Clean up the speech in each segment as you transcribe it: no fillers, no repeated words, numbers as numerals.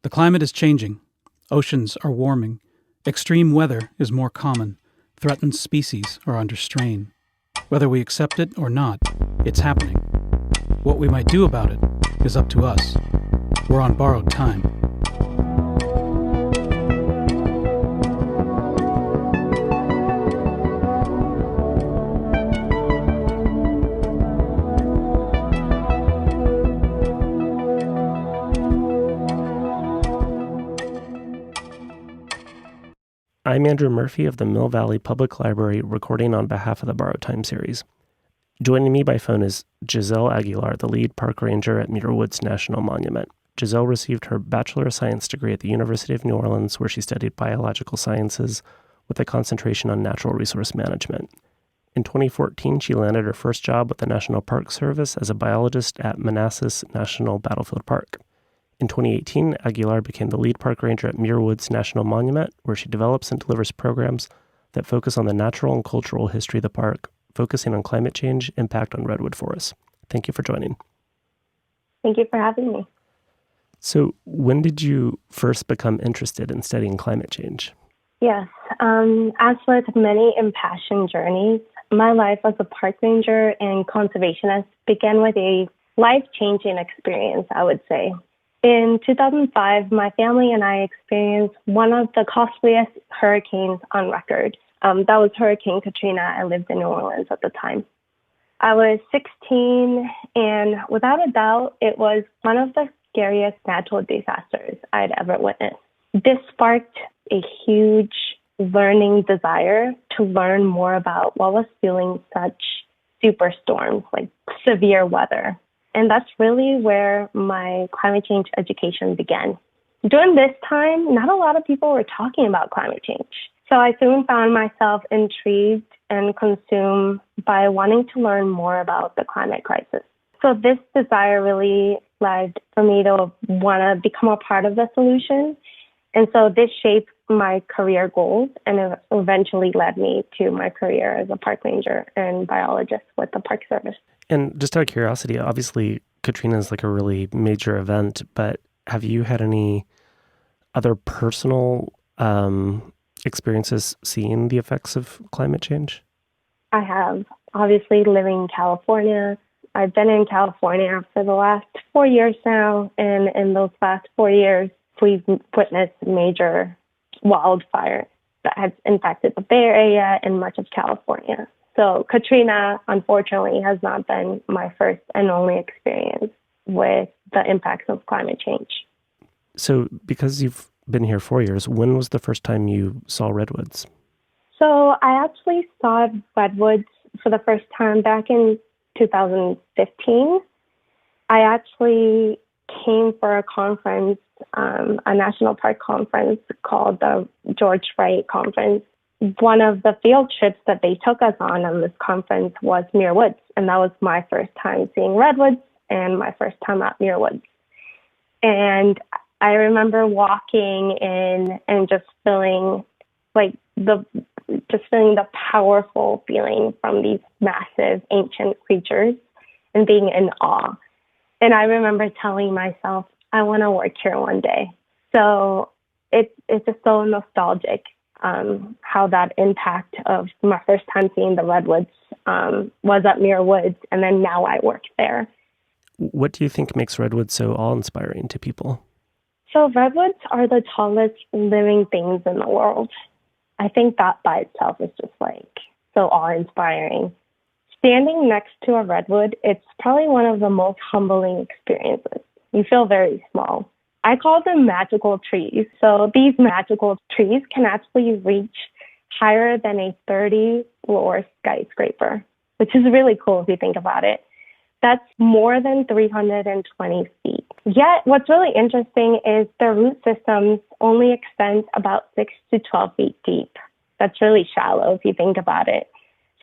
The climate is changing. Oceans are warming. Extreme weather is more common. Threatened species are under strain. Whether we accept it or not, it's happening. What we might do about it is up to us. We're on borrowed time. I'm Andrew Murphy of the Mill Valley Public Library, recording on behalf of the Borrowed Time series. Joining me by phone is Giessell Aguilar, the lead park ranger at Muir National Monument. Giessell received her Bachelor of Science degree at the University of New Orleans, where she studied biological sciences with a concentration on natural resource management. In 2014, she landed her first job with the National Park Service as a biologist at Manassas National Battlefield Park. In 2018, Aguilar became the lead park ranger at Muir National Monument, where she develops and delivers programs that focus on the natural and cultural history of the park, focusing on climate change impact on redwood forests. Thank you for joining. Thank you for having me. So when did you first become interested in studying climate change? Yes. As with many impassioned journeys, my life as a park ranger and conservationist began with a life-changing experience, I would say. In 2005, my family and I experienced one of the costliest hurricanes on record. That was Hurricane Katrina. I lived in New Orleans at the time. I was 16, and without a doubt, it was one of the scariest natural disasters I'd ever witnessed. This sparked a huge learning desire to learn more about what was fueling such superstorms, like severe weather. And that's really where my climate change education began. During this time, not a lot of people were talking about climate change. So I soon found myself intrigued and consumed by wanting to learn more about the climate crisis. So this desire really led for me to want to become a part of the solution. And so this shaped my career goals and it eventually led me to my career as a park ranger and biologist with the Park Service. And just out of curiosity, obviously Katrina is like a really major event, but have you had any other personal experiences seeing the effects of climate change? I have. Obviously, living in California. I've been in California for the last 4 years now, and in those last 4 years, we've witnessed major wildfire that has impacted the Bay Area and much of California. So Katrina, unfortunately, has not been my first and only experience with the impacts of climate change. So because you've been here 4 years, when was the first time you saw redwoods? So I actually saw redwoods for the first time back in 2015. I actually came for a conference, a national park conference called the George Wright Conference. One of the field trips that they took us on this conference was Muir Woods, and that was my first time seeing redwoods and my first time at Muir Woods. And I remember walking in and just feeling like the powerful feeling from these massive ancient creatures and being in awe. And I remember telling myself, I want to work here one day. So it's just so nostalgic. How that impact of my first time seeing the redwoods was at Muir Woods, and then now I work there. What do you think makes redwoods so awe-inspiring to people? So redwoods are the tallest living things in the world. I think that by itself is just like so awe-inspiring. Standing next to a redwood, it's probably one of the most humbling experiences. You feel very small. I call them magical trees. So these magical trees can actually reach higher than a 30-floor skyscraper, which is really cool if you think about it. That's more than 320 feet. Yet what's really interesting is their root systems only extend about 6 to 12 feet deep. That's really shallow if you think about it.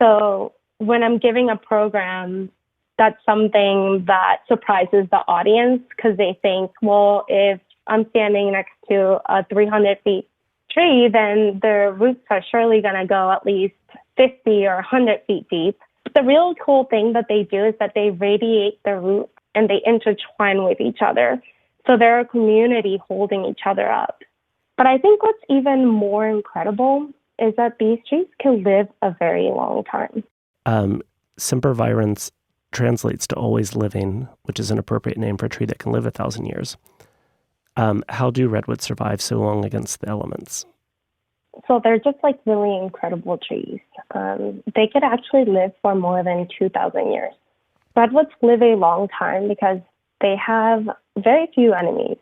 So when I'm giving a program, that's something that surprises the audience because they think, well, if I'm standing next to a 300 feet tree, then the roots are surely going to go at least 50 or 100 feet deep. But the real cool thing that they do is that they radiate the roots and they intertwine with each other. So they're a community holding each other up. But I think what's even more incredible is that these trees can live a very long time. Sempervirens translates to always living, which is an appropriate name for a tree that can live 1,000 years. How do redwoods survive so long against the elements? So they're just like really incredible trees. They could actually live for more than 2,000 years. Redwoods live a long time because they have very few enemies.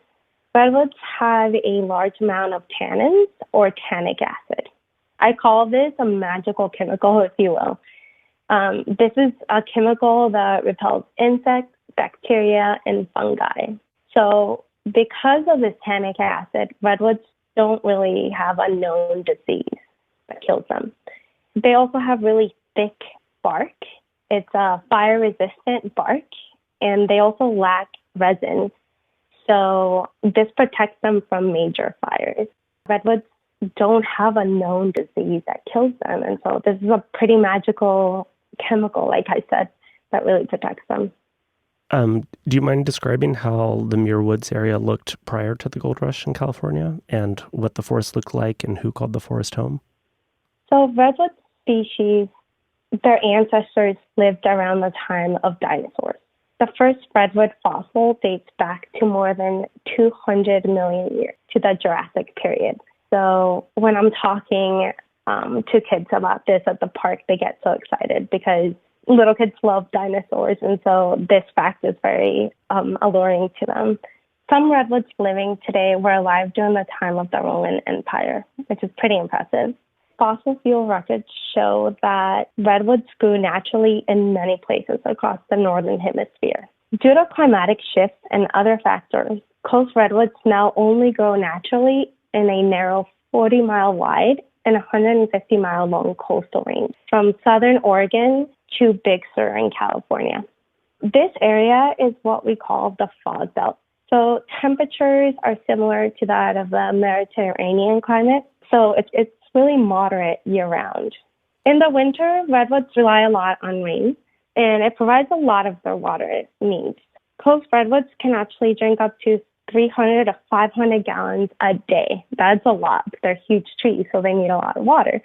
Redwoods have a large amount of tannins or tannic acid. I call this a magical chemical, if you will. This is a chemical that repels insects, bacteria, and fungi. So because of this tannic acid, redwoods don't really have a known disease that kills them. They also have really thick bark. It's a fire-resistant bark, and they also lack resin. So this protects them from major fires. Redwoods don't have a known disease that kills them, and so this is a pretty magical chemical, like I said, that really protects them. Do you mind describing how the Muir Woods area looked prior to the gold rush in California and what the forest looked like and who called the forest home? So redwood species, their ancestors lived around the time of dinosaurs. The first redwood fossil dates back to more than 200 million years, to the Jurassic period. So when I'm talking to kids about this at the park, they get so excited because little kids love dinosaurs, and so this fact is very alluring to them. Some redwoods living today were alive during the time of the Roman Empire, which is pretty impressive. Fossil fuel records show that redwoods grew naturally in many places across the northern hemisphere. Due to climatic shifts and other factors, coast redwoods now only grow naturally in a narrow 40-mile wide and 150-mile long coastal range from southern Oregon to Big Sur in California. This area is what we call the fog belt. So temperatures are similar to that of the Mediterranean climate. So it's really moderate year-round. In the winter, redwoods rely a lot on rain, and it provides a lot of their water needs. Coast redwoods can actually drink up to 300 to 500 gallons a day. That's a lot. They're huge trees, so they need a lot of water.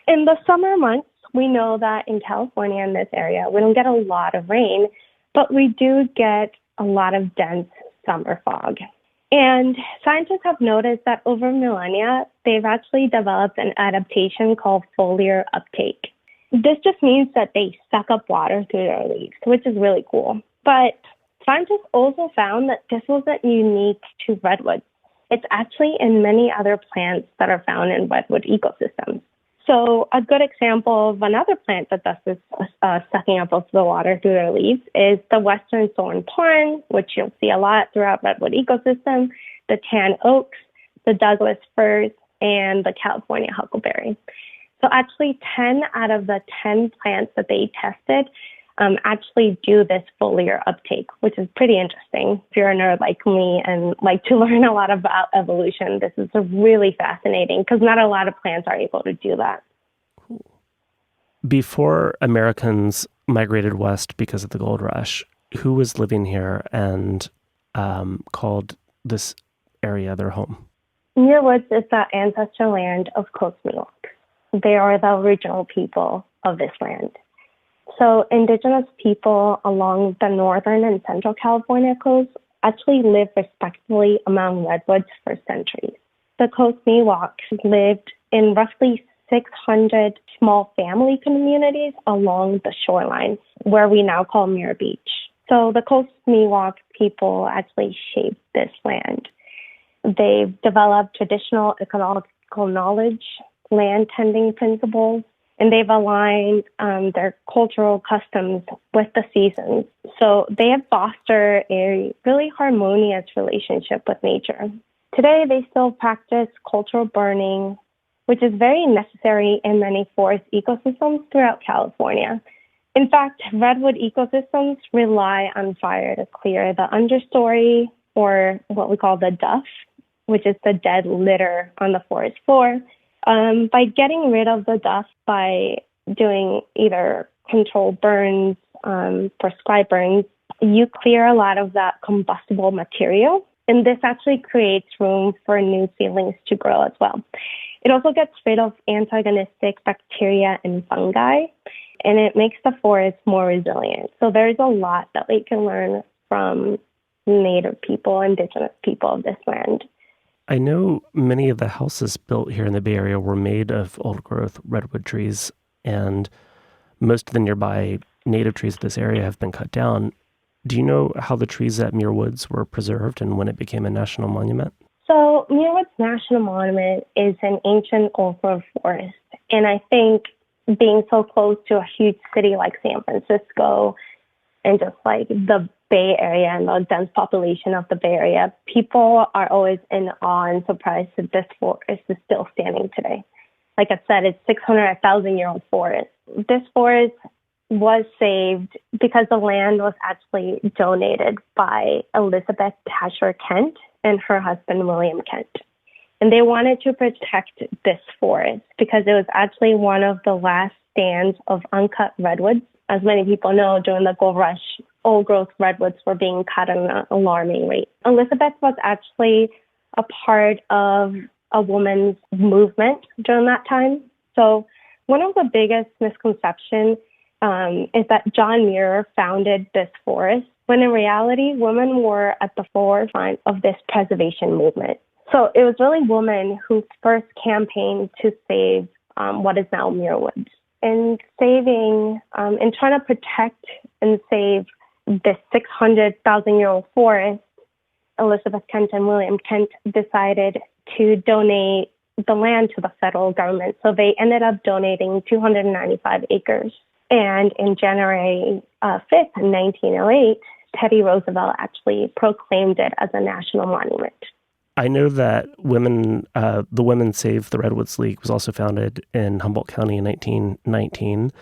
In the summer months, we know that in California, in this area, we don't get a lot of rain, but we do get a lot of dense summer fog. And scientists have noticed that over millennia, they've actually developed an adaptation called foliar uptake. This just means that they suck up water through their leaves, which is really cool. But scientists also found that this wasn't unique to redwoods. It's actually in many other plants that are found in redwood ecosystems. So a good example of another plant that does this sucking up of the water through their leaves is the western thorn pine, which you'll see a lot throughout redwood ecosystem, the tan oaks, the Douglas firs, and the California huckleberry. So actually 10 out of the 10 plants that they tested actually do this foliar uptake, which is pretty interesting. If you're a nerd like me and like to learn a lot about evolution, this is really fascinating because not a lot of plants are able to do that. Cool. Before Americans migrated west because of the gold rush, who was living here and called this area their home? Muir Woods is the ancestral land of Coast Miwok. They are the original people of this land. So Indigenous people along the northern and central California coast actually lived respectively among redwoods for centuries. The Coast Miwoks lived in roughly 600 small family communities along the shoreline, where we now call Muir Beach. So the Coast Miwok people actually shaped this land. They've developed traditional ecological knowledge, land tending principles, and they've aligned their cultural customs with the seasons. So they have fostered a really harmonious relationship with nature. Today, they still practice cultural burning, which is very necessary in many forest ecosystems throughout California. In fact, redwood ecosystems rely on fire to clear the understory, or what we call the duff, which is the dead litter on the forest floor. By getting rid of the dust by doing either controlled burns, prescribed burns, you clear a lot of that combustible material. And this actually creates room for new seedlings to grow as well. It also gets rid of antagonistic bacteria and fungi, and it makes the forest more resilient. So there's a lot that we can learn from Native people, Indigenous people of this land. I know many of the houses built here in the Bay Area were made of old-growth redwood trees, and most of the nearby native trees of this area have been cut down. Do you know how the trees at Muir Woods were preserved and when it became a national monument? So Muir Woods National Monument is an ancient old-growth forest, and I think being so close to a huge city like San Francisco and just like the Bay Area and the dense population of the Bay Area, people are always in awe and surprised that this forest is still standing today. Like I said, it's 1,000-year-old forest. This forest was saved because the land was actually donated by Elizabeth Tasher Kent and her husband, William Kent. And they wanted to protect this forest because it was actually one of the last stands of uncut redwoods. As many people know, during the gold rush, old-growth redwoods were being cut at an alarming rate. Elizabeth was actually a part of a women's movement during that time. So one of the biggest misconceptions is that John Muir founded this forest, when in reality, women were at the forefront of this preservation movement. So it was really women who first campaigned to save what is now Muir Woods. In saving, in trying to protect and save this 600,000-year-old forest, Elizabeth Kent and William Kent decided to donate the land to the federal government. So they ended up donating 295 acres. And in January 5th, 1908, Teddy Roosevelt actually proclaimed it as a national monument. I know that the Women Save the Redwoods League was also founded in Humboldt County in 1919,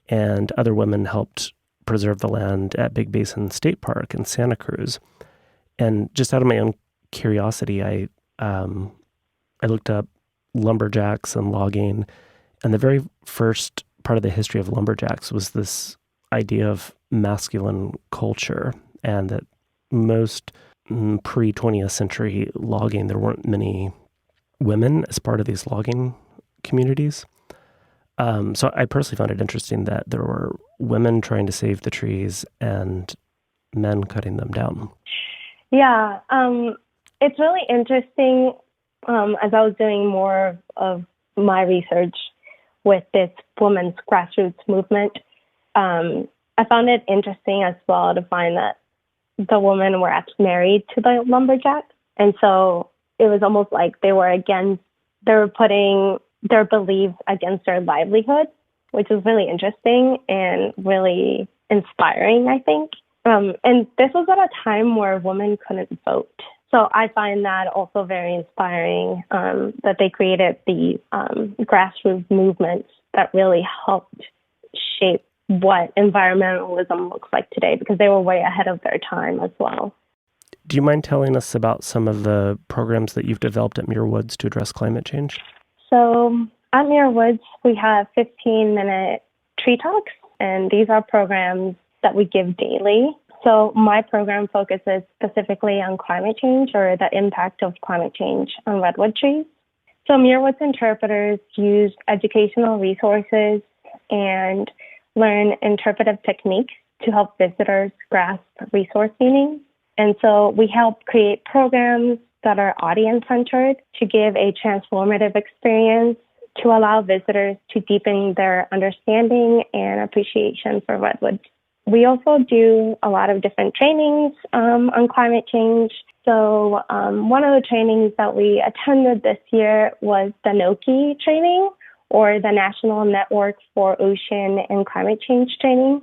and other women helped preserve the land at Big Basin State Park in Santa Cruz. And just out of my own curiosity, I looked up lumberjacks and logging, and the very first part of the history of lumberjacks was this idea of masculine culture, and that most pre-20th century logging, there weren't many women as part of these logging communities. So I personally found it interesting that there were women trying to save the trees and men cutting them down. Yeah, it's really interesting. As I was doing more of my research with this women's grassroots movement, I found it interesting as well to find that the women were actually married to the lumberjacks. And so it was almost like they were putting their beliefs against their livelihood, which is really interesting and really inspiring, I think. And this was at a time where women couldn't vote. So I find that also very inspiring, that they created these grassroots movements that really helped shape what environmentalism looks like today, because they were way ahead of their time as well. Do you mind telling us about some of the programs that you've developed at Muir Woods to address climate change? So at Muir Woods, we have 15-minute tree talks, and these are programs that we give daily. So my program focuses specifically on climate change, or the impact of climate change on redwood trees. So Muir Woods interpreters use educational resources and learn interpretive techniques to help visitors grasp resource meaning. And so we help create programs that are audience-centered to give a transformative experience to allow visitors to deepen their understanding and appreciation for redwoods. We also do a lot of different trainings on climate change. So one of the trainings that we attended this year was the NOKI training, or the National Network for Ocean and Climate Change training.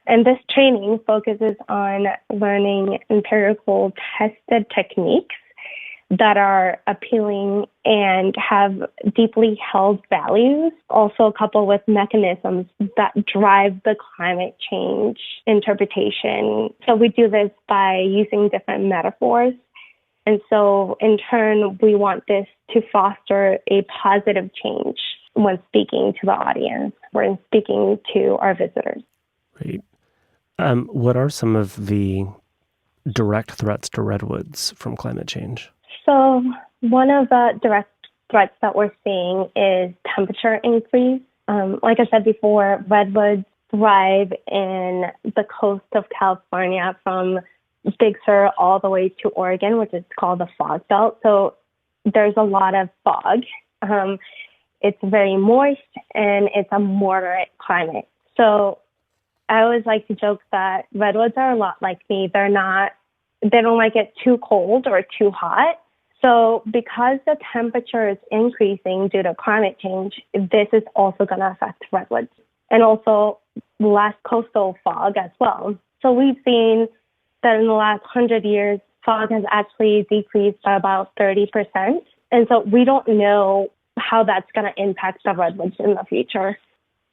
And this training focuses on learning empirical tested techniques that are appealing and have deeply held values, also coupled with mechanisms that drive the climate change interpretation. So we do this by using different metaphors. And so in turn, we want this to foster a positive change when speaking to the audience, when speaking to our visitors. Great. What are some of the direct threats to redwoods from climate change? So one of the direct threats that we're seeing is temperature increase. Like I said before, redwoods thrive in the coast of California from Big Sur all the way to Oregon, which is called the fog belt. So there's a lot of fog. It's very moist and it's a moderate climate. So I always like to joke that redwoods are a lot like me. They don't like it too cold or too hot. So because the temperature is increasing due to climate change, this is also going to affect redwoods and also less coastal fog as well. So we've seen that in the last 100 years, fog has actually decreased by about 30%. And so we don't know how that's going to impact the redwoods in the future.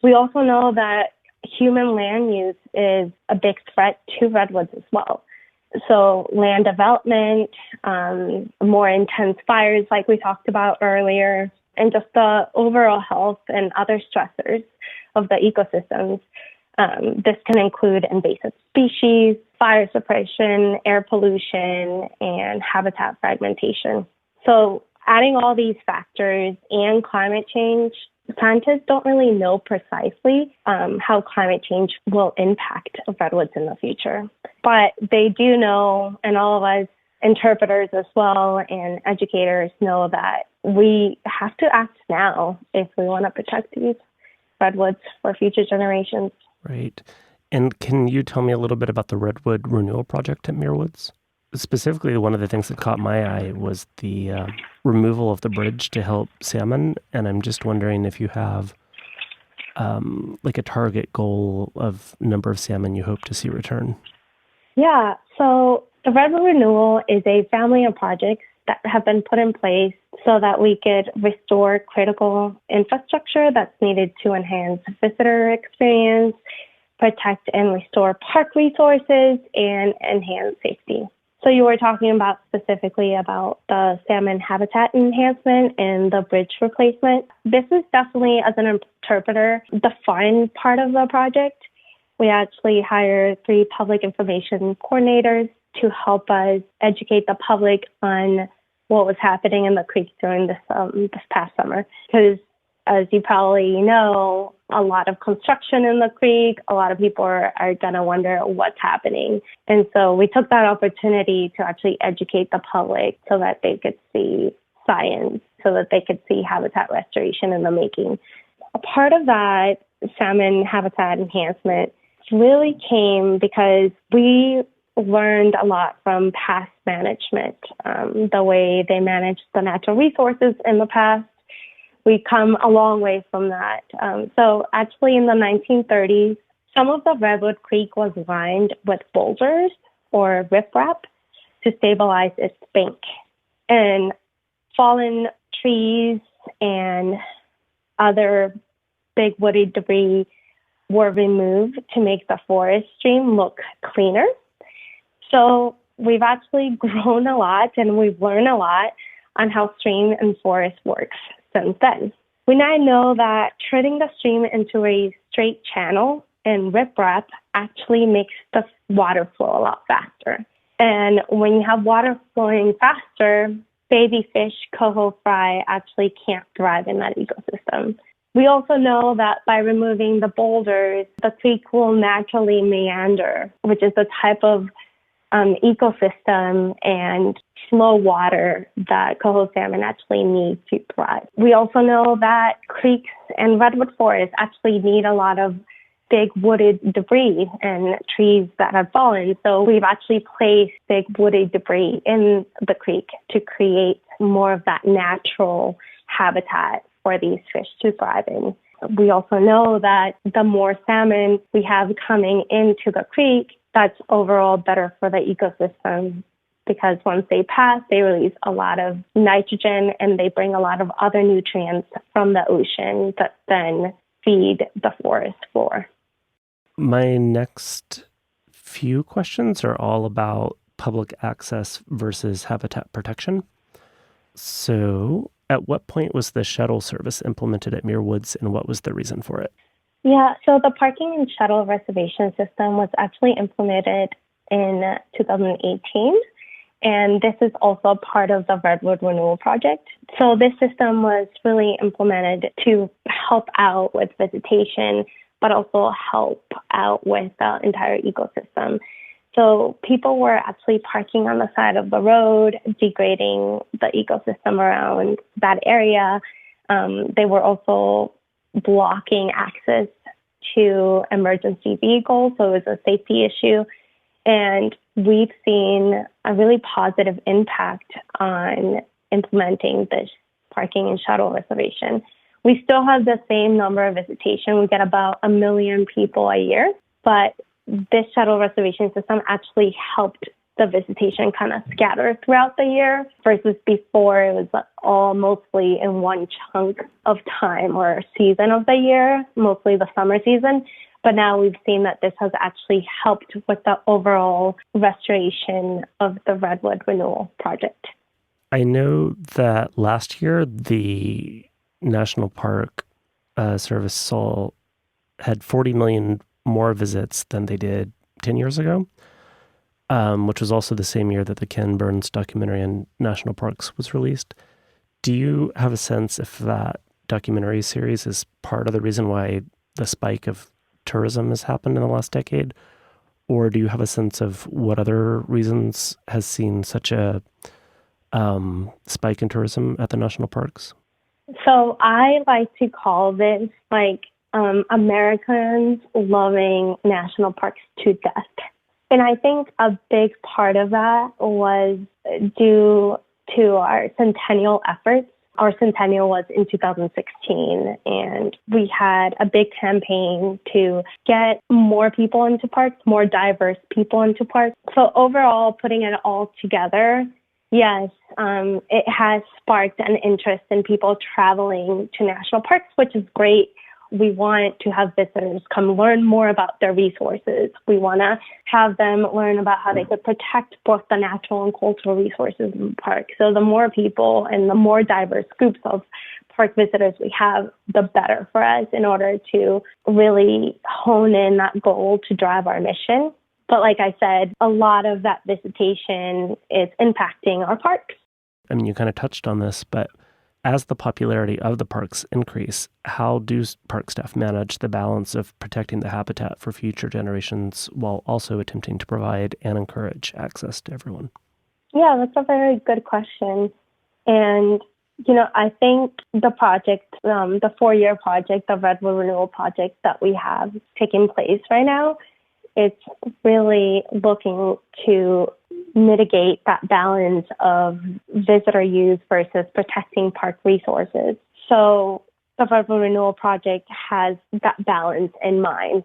We also know that human land use is a big threat to redwoods as well. So land development, more intense fires like we talked about earlier, and just the overall health and other stressors of the ecosystems. This can include invasive species, fire suppression, air pollution, and habitat fragmentation. So adding all these factors and climate change, scientists don't really know precisely how climate change will impact redwoods in the future. But they do know, and all of us interpreters as well and educators know that we have to act now if we want to protect these redwoods for future generations. Right. And can you tell me a little bit about the Redwood Renewal project at Muir Woods? Specifically, one of the things that caught my eye was the removal of the bridge to help salmon. And I'm just wondering if you have like a target goal of number of salmon you hope to see return. Yeah, so the Redwood Renewal is a family of projects that have been put in place so that we could restore critical infrastructure that's needed to enhance visitor experience, protect and restore park resources, and enhance safety. So you were talking about specifically about the salmon habitat enhancement and the bridge replacement. This is definitely, as an interpreter, the fun part of the project. We actually hired 3 public information coordinators to help us educate the public on what was happening in the creek during this past summer. Because as you probably know, a lot of construction in the creek, a lot of people are going to wonder what's happening. And so we took that opportunity to actually educate the public so that they could see science, so that they could see habitat restoration in the making. A part of that salmon habitat enhancement really came because we learned a lot from past management, the way they managed the natural resources in the past. We come a long way from that. So actually in the 1930s, some of the Redwood Creek was lined with boulders or riprap to stabilize its bank. And fallen trees and other big woody debris were removed to make the forest stream look cleaner. So we've actually grown a lot and we've learned a lot on how stream and forest works since then. We now know that turning the stream into a straight channel and riprap actually makes the water flow a lot faster. And when you have water flowing faster, baby fish, coho fry actually can't thrive in that ecosystem. We also know that by removing the boulders, the creek will naturally meander, which is the type of ecosystem and slow water that coho salmon actually need to thrive. We also know that creeks and redwood forests actually need a lot of big wooded debris and trees that have fallen. So we've actually placed big wooded debris in the creek to create more of that natural habitat for these fish to thrive in. We also know that the more salmon we have coming into the creek, that's overall better for the ecosystem because once they pass, they release a lot of nitrogen and they bring a lot of other nutrients from the ocean that then feed the forest floor. My next few questions are all about public access versus habitat protection. So, at what point was the shuttle service implemented at Muir Woods and what was the reason for it? Yeah, so the parking and shuttle reservation system was actually implemented in 2018. And this is also part of the Redwood Renewal project. So this system was really implemented to help out with visitation, but also help out with the entire ecosystem. So people were actually parking on the side of the road, degrading the ecosystem around that area. They were also blocking access to emergency vehicles, so it was a safety issue. And we've seen a really positive impact on implementing this parking and shuttle reservation. We still have the same number of visitation. We get about 1 million people a year, but this shuttle reservation system actually helped the visitation kind of scatter throughout the year versus before it was all mostly in one chunk of time or season of the year, mostly the summer season. But now we've seen that this has actually helped with the overall restoration of the Redwood Renewal project. I know that last year the National Park Service had 40 million more visits than they did 10 years ago, which was also the same year that the Ken Burns documentary on national parks was released. Do you have a sense if that documentary series is part of the reason why the spike of tourism has happened in the last decade? Or do you have a sense of what other reasons has seen such a spike in tourism at the national parks? So I like to call this Americans loving national parks to death. And I think a big part of that was due to our centennial efforts. Our centennial was in 2016, and we had a big campaign to get more people into parks, more diverse people into parks. So overall, putting it all together, yes, it has sparked an interest in people traveling to national parks, which is great. We want to have visitors come learn more about their resources. We want to have them learn about how they could protect both the natural and cultural resources in the park. So the more people and the more diverse groups of park visitors we have, the better for us in order to really hone in that goal to drive our mission. But like I said, a lot of that visitation is impacting our parks. I mean, you kind of touched on this, but as the popularity of the parks increase, how do park staff manage the balance of protecting the habitat for future generations while also attempting to provide and encourage access to everyone? Yeah, that's a very good question. And, I think the project, the 4-year project, the Redwood Renewal project that we have taking place right now, it's really looking to mitigate that balance of visitor use versus protecting park resources. So the Redwood Renewal project has that balance in mind.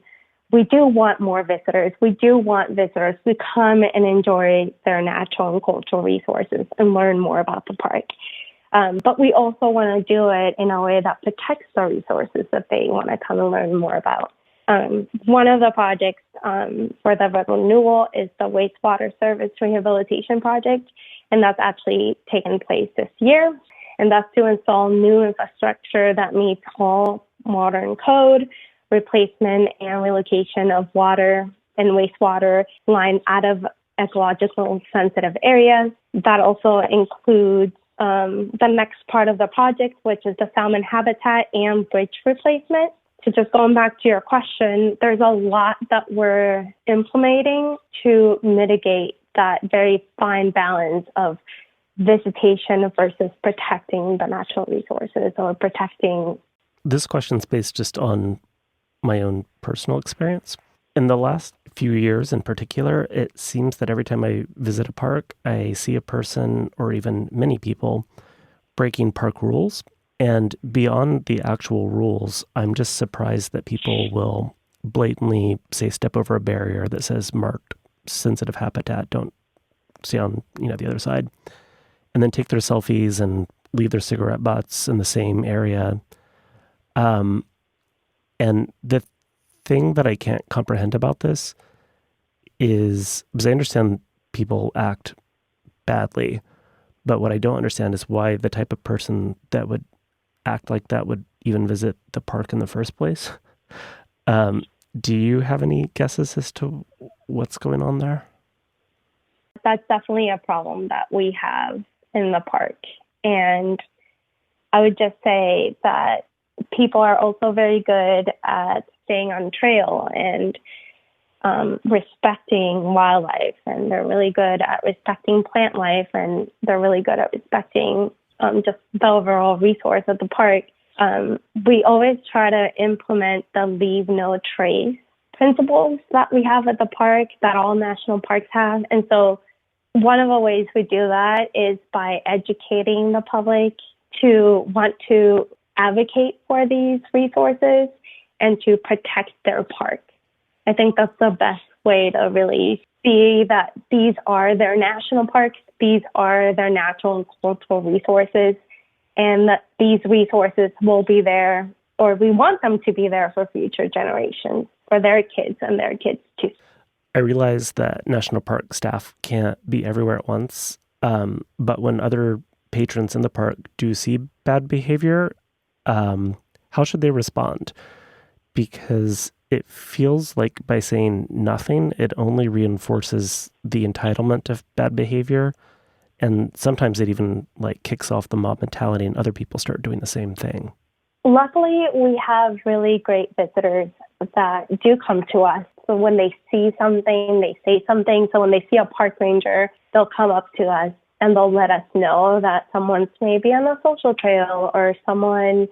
We do want more visitors. We do want visitors to come and enjoy their natural and cultural resources and learn more about the park. But we also want to do it in a way that protects the resources that they want to come and learn more about. One of the projects for the Redwood Renewal is the wastewater service rehabilitation project, and that's actually taken place this year. And that's to install new infrastructure that meets all modern code, replacement and relocation of water and wastewater line out of ecological sensitive areas. That also includes the next part of the project, which is the salmon habitat and bridge replacement. So just going back to your question, there's a lot that we're implementing to mitigate that very fine balance of visitation versus protecting the natural resources or protecting. This question's based just on my own personal experience. In the last few years in particular, it seems that every time I visit a park, I see a person or even many people breaking park rules. And beyond the actual rules, I'm just surprised that people will blatantly, say, step over a barrier that says marked sensitive habitat, don't stay on, the other side, and then take their selfies and leave their cigarette butts in the same area. And the thing that I can't comprehend about this is, because I understand people act badly, but what I don't understand is why the type of person that would act like that would even visit the park in the first place. Do you have any guesses as to what's going on there? That's definitely a problem that we have in the park. And I would just say that people are also very good at staying on trail and respecting wildlife, and they're really good at respecting plant life, and they're really good at respecting just the overall resource of the park. We always try to implement the leave no trace principles that we have at the park, that all national parks have. And so one of the ways we do that is by educating the public to want to advocate for these resources and to protect their park. I think that's the best way to really see that these are their national parks, these are their natural and cultural resources, and that these resources will be there, or we want them to be there for future generations, for their kids and their kids too. I realize that national park staff can't be everywhere at once, but when other patrons in the park do see bad behavior, how should they respond? Because it feels like by saying nothing, it only reinforces the entitlement of bad behavior. And sometimes it even kicks off the mob mentality and other people start doing the same thing. Luckily, we have really great visitors that do come to us. So when they see something, they say something. So when they see a park ranger, they'll come up to us and they'll let us know that someone's maybe on a social trail or someone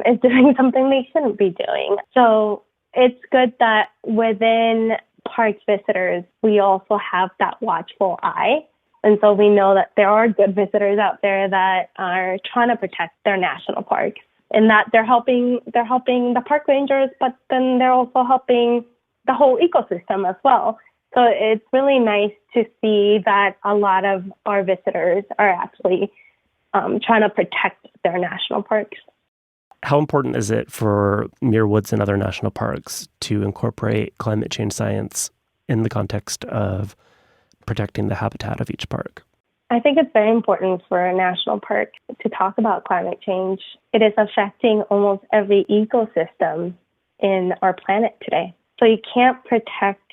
is doing something they shouldn't be doing. So it's good that within park visitors, we also have that watchful eye. And so we know that there are good visitors out there that are trying to protect their national parks, and that they're helping the park rangers, but then they're also helping the whole ecosystem as well. So it's really nice to see that a lot of our visitors are actually trying to protect their national parks. How important is it for Muir Woods and other national parks to incorporate climate change science in the context of protecting the habitat of each park? I think it's very important for a national park to talk about climate change. It is affecting almost every ecosystem in our planet today. So you can't protect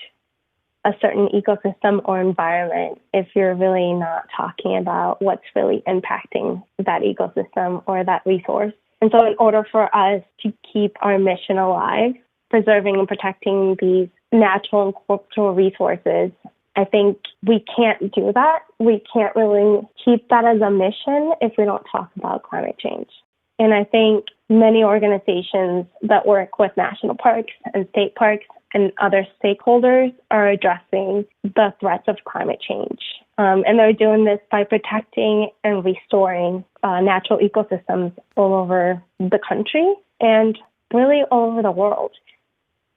a certain ecosystem or environment if you're really not talking about what's really impacting that ecosystem or that resource. And so in order for us to keep our mission alive, preserving and protecting these natural and cultural resources, I think we can't do that. We can't really keep that as a mission if we don't talk about climate change. And I think many organizations that work with national parks and state parks and other stakeholders are addressing the threats of climate change. And they're doing this by protecting and restoring natural ecosystems all over the country and really all over the world.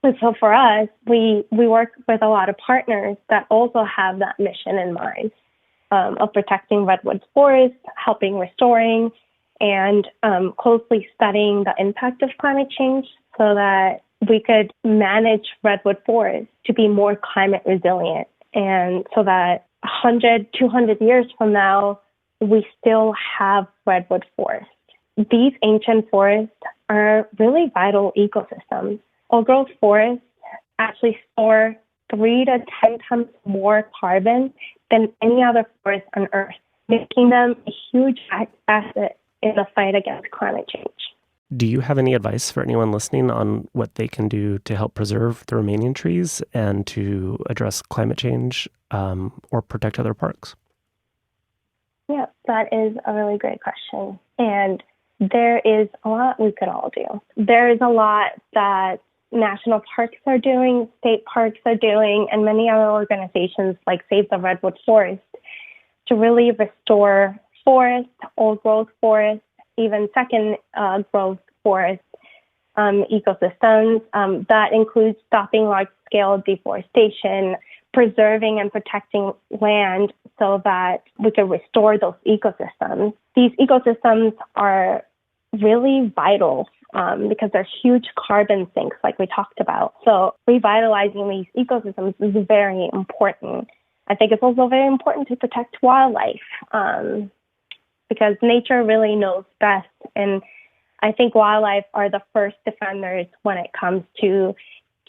And so for us, we work with a lot of partners that also have that mission in mind of protecting redwood forests, helping restoring, and closely studying the impact of climate change so that we could manage redwood forests to be more climate resilient, and so that 100, 200 years from now, we still have redwood forests. These ancient forests are really vital ecosystems. Old-growth forests actually store 3 to 10 times more carbon than any other forest on Earth, making them a huge asset in the fight against climate change. Do you have any advice for anyone listening on what they can do to help preserve the remaining trees and to address climate change or protect other parks? Yeah, that is a really great question. And there is a lot we could all do. There is a lot that national parks are doing, state parks are doing, and many other organizations like Save the Redwood Forest to really restore forests, old-growth forests, even second growth forest ecosystems. That includes stopping large-scale deforestation, preserving and protecting land so that we can restore those ecosystems. These ecosystems are really vital because they're huge carbon sinks, like we talked about. So revitalizing these ecosystems is very important. I think it's also very important to protect wildlife because nature really knows best. And I think wildlife are the first defenders when it comes to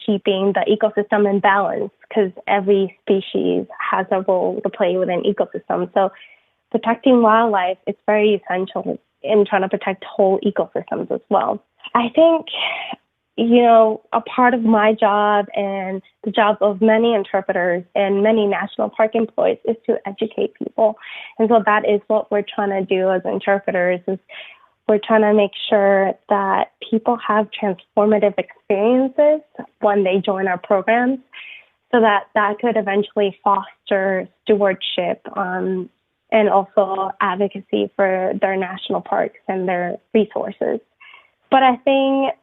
keeping the ecosystem in balance, because every species has a role to play within ecosystem. So protecting wildlife is very essential in trying to protect whole ecosystems as well. I think, a part of my job and the job of many interpreters and many national park employees is to educate people. And so that is what we're trying to do as interpreters, is we're trying to make sure that people have transformative experiences when they join our programs, so that could eventually foster stewardship and also advocacy for their national parks and their resources. But I think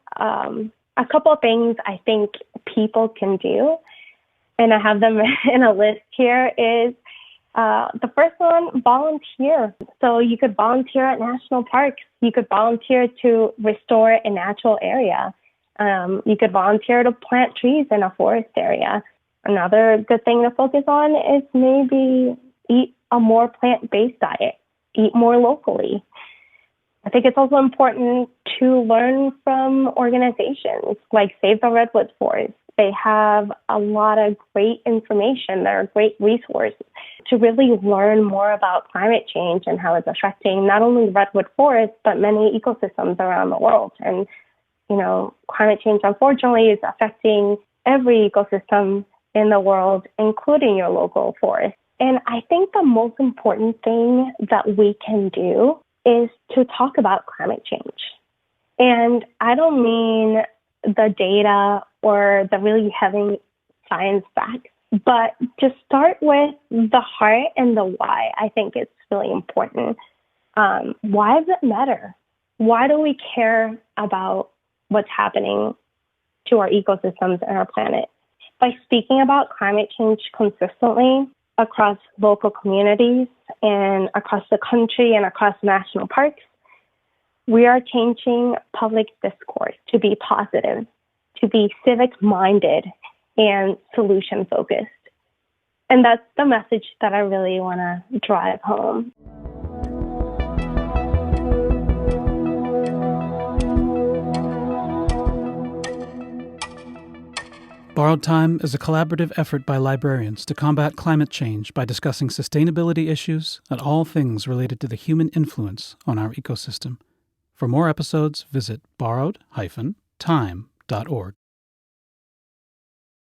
a couple of things I think people can do, and I have them in a list here, is the first one, volunteer. So you could volunteer at national parks. You could volunteer to restore a natural area. You could volunteer to plant trees in a forest area. Another good thing to focus on is maybe eat a more plant-based diet, eat more locally. I think it's also important to learn from organizations like Save the Redwood Forest. They have a lot of great information. They're a great resource to really learn more about climate change and how it's affecting not only redwood forests, but many ecosystems around the world. And, climate change, unfortunately, is affecting every ecosystem in the world, including your local forest. And I think the most important thing that we can do is to talk about climate change. And I don't mean the data or the really heavy science facts, but just start with the heart and the why. I think it's really important. Why does it matter? Why do we care about what's happening to our ecosystems and our planet? By speaking about climate change consistently across local communities and across the country and across national parks, we are changing public discourse to be positive, to be civic-minded and solution-focused. And that's the message that I really want to drive home. Borrowed Time is a collaborative effort by librarians to combat climate change by discussing sustainability issues and all things related to the human influence on our ecosystem. For more episodes, visit borrowed-time.org.